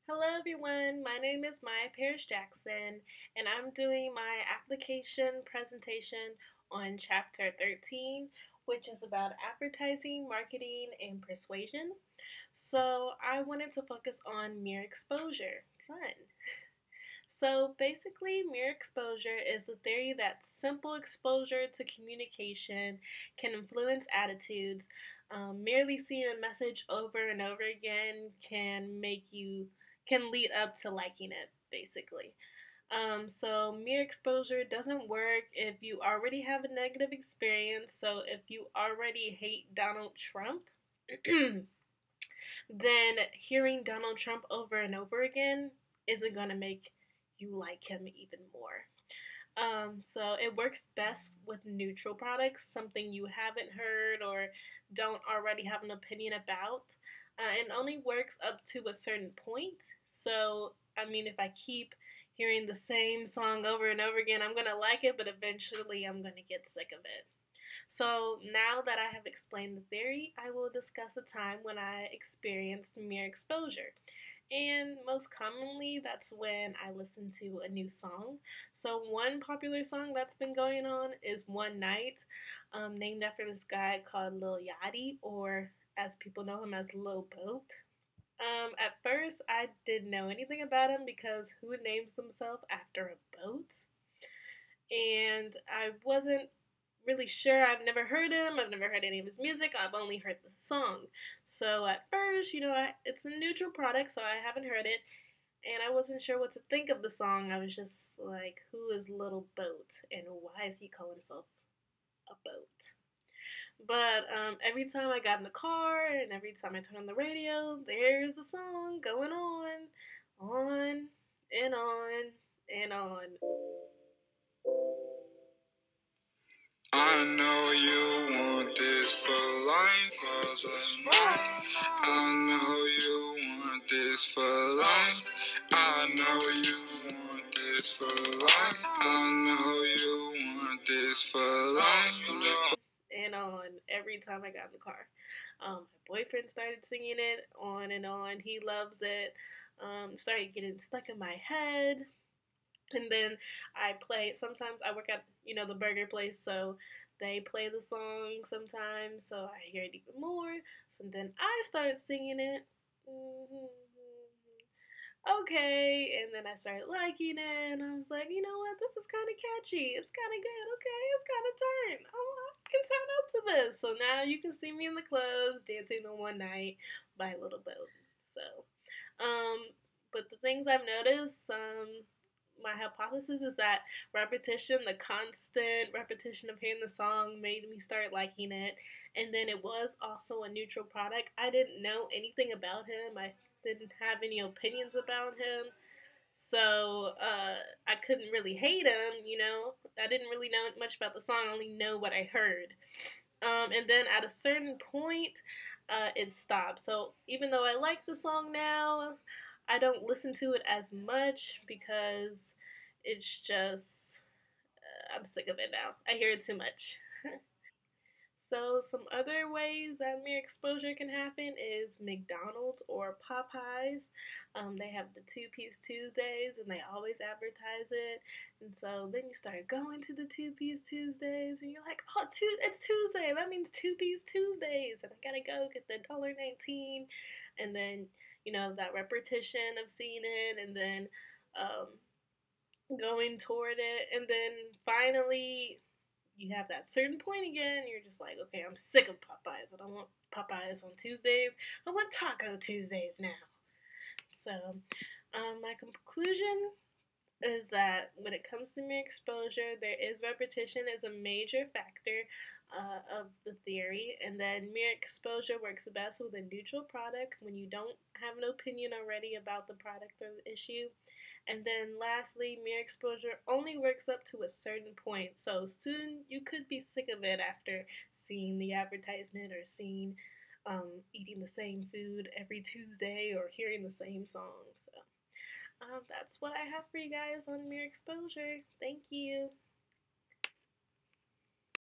Hello everyone, my name is Maya Parrish Jackson and I'm doing my application presentation on chapter 13, which is about advertising, marketing, and persuasion. So I wanted to focus on mere exposure. Fun. So basically, mere exposure is the theory that simple exposure to communication can influence attitudes. Merely seeing a message over and over again can lead up to liking it, basically. So mere exposure doesn't work if you already have a negative experience. So if you already hate Donald Trump, then hearing Donald Trump over and over again isn't going to make you like him even more. So it works best with neutral products, something you haven't heard or don't already have an opinion about. It only works up to a certain point. So, I mean, if I keep hearing the same song over and over again, I'm going to like it, but eventually I'm going to get sick of it. So now that I have explained the theory, I will discuss a time when I experienced mere exposure. And most commonly, that's when I listen to a new song. So, one popular song that's been going on is One Night, named after this guy called Lil Yachty, or as people know him as Lil Boat. At first, I didn't know anything about him because who names himself after a boat? And I wasn't really sure. I've never heard him. I've never heard any of his music. I've only heard the song. So at first, it's a neutral product, so I haven't heard it, and I wasn't sure what to think of the song. I was just like, who is Little Boat, and why is he calling himself a boat? But every time I got in the car and every time I turned on the radio, there's the song going on and on and on. I know you want this for life, I know you want this for life. I know you want this for life. I know you want this for life. And on every time I got in the car. My boyfriend started singing it on and on. He loves it. Started getting stuck in my head. And then I play. Sometimes I work at the burger place, so they play the song sometimes, so I hear it even more. So then I started singing it. Okay, and then I started liking it, and I was like, you know what, this is kind of catchy. It's kind of good. Okay, it's kind of turn. I can turn up to this. So now you can see me in the clubs dancing on One Night by Little Boat. So, but the things I've noticed, my hypothesis is that repetition, the constant repetition of hearing the song, made me start liking it. And then it was also a neutral product. I didn't know anything about him. I didn't have any opinions about him. So I couldn't really hate him. I didn't really know much about the song. I only know what I heard. And then at a certain point, it stopped. So even though I like the song now, I don't listen to it as much because it's just, I'm sick of it now. I hear it too much. So, some other ways that mere exposure can happen is McDonald's or Popeyes. They have the two-piece Tuesdays and they always advertise it. And so then you start going to the two-piece Tuesdays and you're like, oh, it's Tuesday. That means two-piece Tuesdays. And I gotta go get the $1.19. And then, that repetition of seeing it and then going toward it. And then finally, you have that certain point again, you're just like, okay, I'm sick of Popeyes. I don't want Popeyes on Tuesdays. I want Taco Tuesdays now. So, my conclusion is that when it comes to mere exposure, there is repetition as a major factor of the theory, and then mere exposure works best with a neutral product when you don't have an opinion already about the product or the issue. And then lastly, mere exposure only works up to a certain point. So soon you could be sick of it after seeing the advertisement or seeing eating the same food every Tuesday or hearing the same song. So that's what I have for you guys on mere exposure. Thank you.